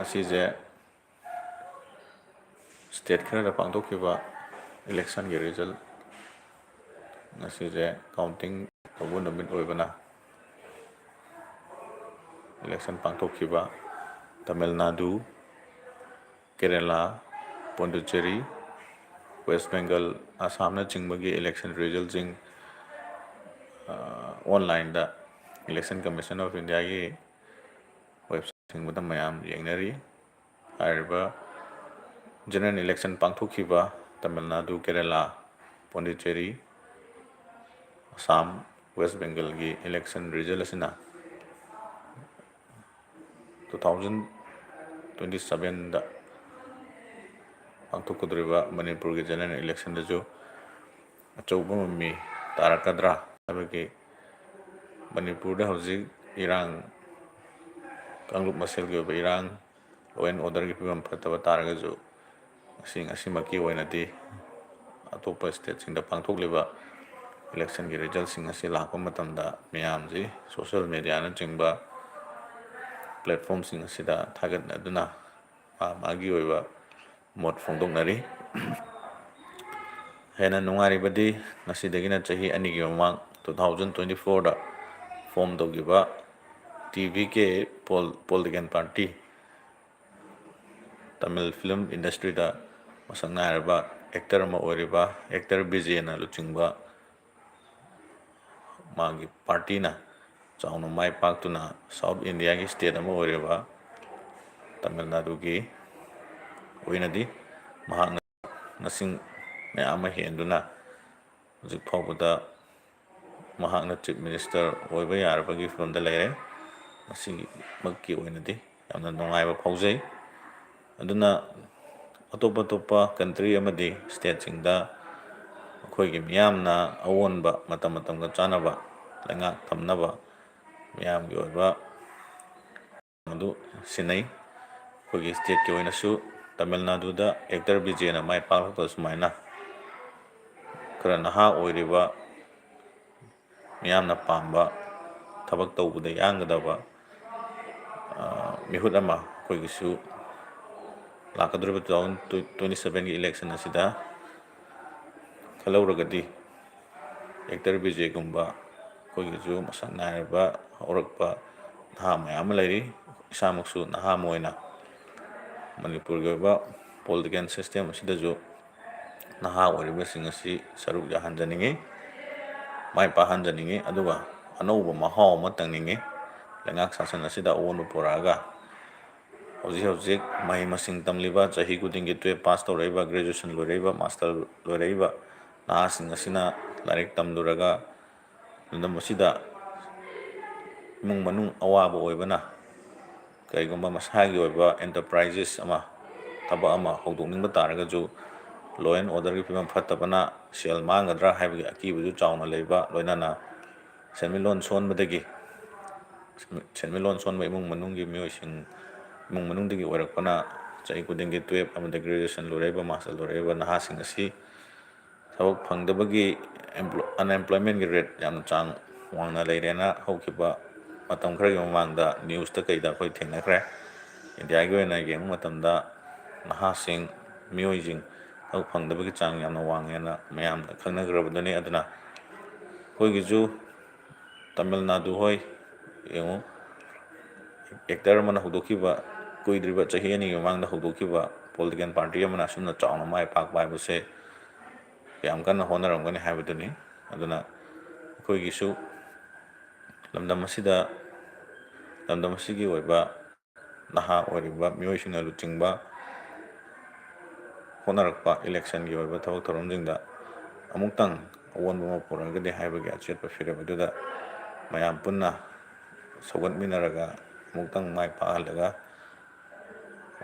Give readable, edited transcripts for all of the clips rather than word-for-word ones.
ꯑꯁꯤꯁꯦ ꯁ꯭ꯇꯦꯠ ꯈꯔꯗ ꯄꯥꯡꯊꯣꯛꯈꯤꯕ ꯏꯂꯦꯛꯁꯟꯒꯤ ꯔꯤꯖꯜ ꯉꯁꯤꯁꯦ ꯀꯥꯎꯟꯇꯤꯡ ꯇꯧꯕ ꯅꯨꯃꯤꯠ ꯑꯣꯏꯕꯅ ꯏꯂꯦꯛꯁꯟ ꯄꯥꯡꯊꯣꯛꯈꯤꯕ ꯇꯥꯃꯤꯜ ꯅꯥꯗꯨ, ꯀꯦꯔꯦꯂꯥ, ꯄꯣꯟꯗꯤꯆꯦꯔꯤ, ꯋꯦꯁ ꯕꯦꯡꯒꯜ, ꯑꯁꯥꯝꯅꯆꯤꯡꯕꯒꯤ ꯏꯂꯦꯛꯁꯟ ꯔꯤꯖꯜꯁꯤꯡ ꯑꯣꯟꯂꯥꯏꯟꯗ ꯏꯂꯦꯛꯁꯟ ꯀꯃꯤꯁꯟ ꯑꯣꯐ ꯏꯟꯗꯤꯌꯥꯒꯤ ꯋꯦꯕꯁꯥꯏꯠꯁꯤꯡꯕꯗ ꯃꯌꯥꯝ ꯌꯦꯡꯅꯔꯤ꯫ ꯍꯥꯏꯔꯤꯕ ꯖꯦꯅꯔꯦꯜ ꯏꯂꯦꯛꯁꯟ ꯄꯥꯡꯊꯣꯛꯈꯤꯕ ꯇꯥꯃꯤꯜ ꯅꯥꯗꯨ, ꯀꯦꯔꯦꯂꯥ, ꯄꯣꯟꯗꯤꯆꯦꯔꯤ, ꯑꯁꯥꯝ, ꯋꯦꯁ ꯕꯦꯡꯒꯜꯒꯤ ꯏꯂꯦꯛꯁꯟ ꯔꯤꯖꯜ ꯑꯁꯤꯅ 2027ꯗ ꯄꯥꯡꯊꯣꯛꯀꯗꯧꯔꯤꯕ ꯃꯅꯤꯄꯨꯔꯒꯤ ꯖꯦꯅꯔꯦꯜ ꯏꯂꯦꯛꯁꯟꯗꯁꯨ ꯑꯆꯧꯕ ꯃꯃꯤ ꯇꯥꯔꯛꯀꯗ꯭ꯔꯥ ꯍꯥꯏꯕꯒꯤ ꯃꯅꯤꯄꯨꯔꯗ ꯍꯧꯖꯤꯛ ꯏꯔꯥꯡ ꯀꯥꯡꯂꯨꯞ ꯃꯁꯦꯜꯒꯤ ꯑꯣꯏꯕ ꯏꯔꯥꯡ, ꯂꯣ ꯑꯦꯟ ꯑꯣꯔꯗꯔꯒꯤ ꯐꯤꯕꯝ ꯐꯠꯇꯕ ꯇꯥꯔꯒꯁꯨ ꯉꯁꯤꯃꯛꯀꯤ ꯑꯣꯏꯅꯗꯤ ꯑꯇꯣꯞꯄ ꯁ꯭ꯇꯦꯠꯁꯤꯡꯗ ꯄꯥꯡꯊꯣꯛꯂꯤꯕ ꯏꯂꯦꯛꯁꯟꯒꯤ ꯔꯤꯖꯜꯁꯤꯡ ꯑꯁꯤ ꯂꯥꯛꯄ ꯃꯇꯝꯗ ꯃꯤꯌꯥꯝꯁꯤ ꯁꯣꯁꯤꯌꯦꯜ ꯃꯦꯗꯤꯌꯥꯅꯆꯤꯡꯕ ꯄ꯭ꯂꯦꯠꯐꯣꯝꯁꯤꯡ ꯑꯁꯤꯗ ꯊꯥꯒꯠꯅꯗꯨꯅ ꯃꯥꯒꯤ ꯑꯣꯏꯕ ꯃꯣꯠ ꯐꯣꯡꯗꯣꯛꯅꯔꯤ꯫ ꯍꯦꯟꯅ ꯅꯨꯡꯉꯥꯏꯔꯤꯕꯗꯤ ꯉꯁꯤꯗꯒꯤꯅ ꯆꯍꯤ 2ꯒꯤ ꯃꯃꯥꯡ 2024ꯗ ꯐꯣꯝ ꯇꯧꯈꯤꯕ ꯇꯤ.ꯚꯤ.ꯀꯦ ꯄꯣꯂꯤꯇꯤꯀꯦꯜ ꯄꯥꯔꯇꯤ, ꯇꯥꯃꯤꯜ ꯐꯤꯂꯝ ꯏꯟꯗꯁꯇ꯭ꯔꯤꯗ ꯃꯁꯛ ꯅꯥꯏꯔꯕ ꯑꯦꯛꯇꯔ ꯑꯃ ꯑꯣꯏꯔꯤꯕ ꯑꯦꯛꯇꯔ ꯕꯤꯖꯦꯅ ꯂꯨꯆꯤꯡꯕ ꯃꯥꯒꯤ ꯄꯥꯔꯇꯤꯅ ꯆꯥꯎꯅ ꯃꯥꯏ ꯄꯥꯛꯇꯨꯅ ꯁꯥꯎꯠ ꯏꯟꯗꯤꯌꯥꯒꯤ ꯁ꯭ꯇꯦꯠ ꯑꯃ ꯑꯣꯏꯔꯤꯕ ꯇꯥꯃꯤꯜ ꯅꯥꯗꯨꯒꯤ ꯑꯣꯏꯅꯗꯤ ꯃꯍꯥꯛꯅ ꯃꯁꯤꯡ ꯃꯌꯥꯝ ꯑꯃ ꯍꯦꯟꯗꯨꯅ ꯍꯧꯖꯤꯛ ꯐꯥꯎꯕꯗ ꯃꯍꯥꯛꯅ ꯆꯤꯐ ꯃꯤꯅꯤꯁꯇꯔ ꯑꯣꯏꯕ ꯌꯥꯔꯕꯒꯤ ꯐꯤꯚꯝꯗ ꯂꯩꯔꯦ꯫ ꯃꯁꯤꯃꯛꯀꯤ ꯑꯣꯏꯅꯗꯤ ꯌꯥꯝꯅ ꯅꯨꯡꯉꯥꯏꯕ ꯐꯥꯎꯖꯩ꯫ ꯑꯗꯨꯅ ꯑꯇꯣꯞꯄ ꯀꯟꯇ꯭ꯔꯤ ꯑꯃꯗꯤ ꯁ꯭ꯇꯦꯠꯁꯤꯡꯗ ꯑꯩꯈꯣꯏꯒꯤ ꯃꯤꯌꯥꯝꯅ ꯑꯑꯣꯟꯕ ꯃꯇꯝꯒ ꯆꯥꯟꯅꯕ ꯂꯩꯉꯥꯛ ꯊꯝꯅꯕ ꯃꯤꯌꯥꯝꯒꯤ ꯑꯣꯏꯕ ꯑꯗꯨ ꯁꯤꯟꯅꯩ꯫ ꯑꯩꯈꯣꯏꯒꯤ ꯁ꯭ꯇꯦꯠꯀꯤ ꯑꯣꯏꯅꯁꯨ ꯇꯥꯃꯤꯜ ꯅꯥꯗꯨꯗ ꯑꯦꯛꯇꯔ ꯕꯤꯖꯦꯅ ꯃꯥꯏ ꯄꯥꯛꯂꯛꯄ ꯁꯨꯃꯥꯏꯅ ꯈꯔ ꯅꯍꯥ ꯑꯣꯏꯔꯤꯕ ꯃꯤꯌꯥꯝꯅ ꯄꯥꯝꯕ ꯊꯕꯛ ꯇꯧꯕꯗ ꯌꯥꯡꯒꯗꯕ ꯃꯤꯍꯨꯠ ꯑꯃ ꯑꯩꯈꯣꯏꯒꯤꯁꯨ ꯂꯥꯛꯀꯗꯧꯔꯤꯕ 2027ꯒꯤ ꯏꯂꯦꯛꯁꯟ ꯑꯁꯤꯗ ꯈꯜꯍꯧꯔꯒꯗꯤ ꯑꯦꯛꯇꯔ ꯕꯤꯖꯦꯒꯨꯝꯕ ꯑꯩꯈꯣꯏꯒꯤꯁꯨ ꯃꯁꯛ ꯅꯥꯏꯔꯕ ꯍꯧꯔꯛꯄ ꯅꯍꯥ ꯃꯌꯥꯝ ꯑꯃ ꯂꯩꯔꯤ꯫ ꯏꯁꯥꯃꯛꯁꯨ ꯅꯍꯥ ꯑꯃ ꯑꯣꯏꯅ ꯃꯅꯤꯄꯨꯔꯒꯤ ꯑꯣꯏꯕ ꯄꯣꯂꯤꯇꯤꯀꯦꯜ ꯁꯤꯁꯇꯦꯝ ꯑꯁꯤꯗꯁꯨ ꯅꯍꯥ ꯑꯣꯏꯔꯤꯕꯁꯤꯡ ꯑꯁꯤ ꯁꯔꯨꯛ ꯌꯥꯍꯟꯖꯅꯤꯡꯉꯤ, ꯃꯥꯏ ꯄꯥꯛꯍꯟꯖꯅꯤꯡꯉꯤ, ꯑꯗꯨꯒ ꯑꯅꯧꯕ ꯃꯍꯥꯎ ꯑꯃ ꯇꯪꯅꯤꯡꯉꯤ꯫ ꯂꯩꯉꯥꯛ ꯁꯥꯁꯟ ꯑꯁꯤꯗ ꯑꯑꯣꯟꯕ ꯄꯨꯔꯛꯑꯒ ꯍꯧꯖꯤꯛ ꯃꯍꯩ ꯃꯁꯤꯡ ꯇꯝꯂꯤꯕ ꯆꯍꯤ ꯈꯨꯗꯤꯡꯒꯤ 12 ꯄꯥꯁ ꯇꯧꯔꯛꯏꯕ, ꯒ꯭ꯔꯦꯖꯨꯑꯦꯁꯟ ꯂꯣꯏꯔꯛꯏꯕ, ꯃꯥꯁꯇꯔ ꯂꯣꯏꯔꯛꯏꯕ ꯅꯍꯥꯁꯤꯡ ꯑꯁꯤꯅ ꯂꯥꯏꯔꯤꯛ ꯇꯝꯂꯨꯔꯒ ꯂꯝꯗꯝ ꯑꯁꯤꯗ ꯏꯃꯨꯡ ꯃꯅꯨꯡ ꯑꯋꯥꯕ ꯑꯣꯏꯕꯅ ꯀꯔꯤꯒꯨꯝꯕ ꯃꯁꯥꯒꯤ ꯑꯣꯏꯕ ꯑꯦꯟꯇꯔꯄ꯭ꯔꯥꯏꯖꯦꯁ ꯑꯃ, ꯊꯕꯛ ꯑꯃ ꯍꯧꯗꯣꯛꯅꯤꯡꯕ ꯇꯥꯔꯒꯁꯨ ꯂꯣ ꯑꯦꯟ ꯑꯣꯔꯗꯔꯒꯤ ꯐꯤꯕꯝ ꯐꯠꯇꯕꯅ ꯁꯦꯜ ꯃꯥꯡꯒꯗ꯭ꯔꯥ ꯍꯥꯏꯕꯒꯤ ꯑꯀꯤꯕꯁꯨ ꯆꯥꯎꯅ ꯂꯩꯕ, ꯂꯣꯏꯅꯅ ꯁꯦꯟꯃꯤꯠꯂꯣꯟ ꯁꯣꯟꯕ ꯏꯃꯨꯡ ꯃꯅꯨꯡꯗꯒꯤ ꯑꯣꯏꯔꯛꯄꯅ ꯆꯍꯤ ꯈꯨꯗꯤꯡꯒꯤ 12 ꯑꯃꯗꯤ ꯒ꯭ꯔꯦꯖꯨꯑꯦꯁꯟ ꯂꯣꯏꯔꯛꯏꯕ, ꯃꯥꯁꯇꯔ ꯂꯣꯏꯔꯛꯏꯕ ꯅꯍꯥꯁꯤꯡ ꯑꯁꯤ ꯊꯕꯛ ꯐꯪꯗꯕꯒꯤ ꯑꯟꯑꯦꯝꯄ꯭ꯂꯣꯏꯃꯦꯟꯒꯤ ꯔꯦꯠ ꯌꯥꯝꯅ ꯆꯥꯡ ꯋꯥꯡꯅ ꯂꯩꯔꯦꯅ ꯍꯧꯈꯤꯕ ꯃꯇꯝ ꯈꯔꯒꯤ ꯃꯃꯥꯡꯗ ꯅ꯭ꯌꯨꯁꯇ ꯀꯩꯗ ꯑꯩꯈꯣꯏ ꯊꯦꯡꯅꯈ꯭ꯔꯦ꯫ ꯏꯟꯗꯤꯌꯥꯒꯤ ꯑꯣꯏꯅ ꯌꯦꯡꯕ ꯃꯇꯝꯗ ꯃꯤꯑꯣꯏꯁꯤꯡ ꯊꯕꯛ ꯐꯪꯗꯕꯒꯤ ꯆꯥꯡ ꯌꯥꯝꯅ ꯋꯥꯡꯉꯦꯅ ꯃꯌꯥꯝꯅ ꯈꯪꯅꯈ꯭ꯔꯕꯗꯨꯅꯤ꯫ ꯑꯗꯨꯅ ꯑꯩꯈꯣꯏꯒꯤꯁꯨ ꯇꯥꯃꯤꯜ ꯅꯥꯗꯨ ꯍꯣꯏ ꯌꯦꯡꯉꯨ, ꯑꯦꯛꯇꯔ ꯑꯃꯅ ꯍꯧꯗꯣꯛꯈꯤꯕ, ꯀꯨꯏꯗ꯭ꯔꯤꯕ ꯆꯍꯤ 2ꯒꯤ ꯃꯃꯥꯡꯗ ꯍꯧꯗꯣꯛꯈꯤꯕ ꯄꯣꯂꯤꯇꯤꯀꯦꯜ ꯄꯥꯔꯇꯤ ꯑꯃꯅ ꯑꯁꯨꯝꯅ ꯆꯥꯎꯅ ꯃꯥꯏ ꯄꯥꯛꯄ ꯍꯥꯏꯕꯁꯦ ꯌꯥꯝ ꯀꯟꯅ ꯍꯣꯠꯅꯔꯝꯒꯅꯤ ꯍꯥꯏꯕꯗꯨꯅꯤ꯫ ꯑꯗꯨꯅ ꯑꯩꯈꯣꯏꯒꯤꯁꯨ ꯂꯝꯗꯝ ꯑꯁꯤꯒꯤ ꯑꯣꯏꯕ ꯅꯍꯥ ꯑꯣꯏꯔꯤꯕ ꯃꯤꯑꯣꯏꯁꯤꯡꯅ ꯂꯨꯆꯤꯡꯕ ꯍꯣꯠꯅꯔꯛꯄ ꯏꯂꯦꯛꯁꯟꯒꯤ ꯑꯣꯏꯕ ꯊꯕꯛ ꯊꯧꯔꯝꯁꯤꯡꯗ ꯑꯃꯨꯛꯇꯪ ꯑꯑꯣꯟꯕ ꯑꯃ ꯄꯨꯔꯛꯑꯒꯗꯤ ꯍꯥꯏꯕꯒꯤ ꯑꯆꯦꯠꯄ ꯐꯤꯔꯦꯞ ꯑꯗꯨꯗ ꯃꯌꯥꯝ ꯄꯨꯟꯅ ꯁꯧꯒꯠꯃꯤꯟꯅꯔꯒ ꯑꯃꯨꯛꯇꯪ ꯃꯥꯏ ꯄꯥꯛꯍꯜꯂꯒ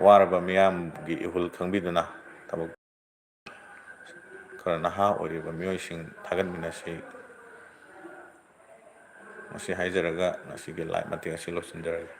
ꯋꯥꯔꯕ ꯃꯤꯌꯥꯝꯒꯤ ꯏꯍꯨꯜ ꯈꯪꯕꯤꯗꯨꯅ ꯊꯕꯛ ꯈꯔ ꯅꯍꯥ ꯑꯣꯏꯔꯤꯕ ꯃꯤꯑꯣꯏꯁꯤꯡ ꯊꯥꯒꯠꯃꯤꯟꯅꯁꯤ, ꯃꯁꯤ ꯍꯥꯏꯖꯔꯒ ꯉꯁꯤꯒꯤ ꯂꯥꯏꯚ ꯃꯇꯦꯛ ꯑꯁꯤ ꯂꯣꯏꯁꯤꯟꯖꯔꯒꯦ꯫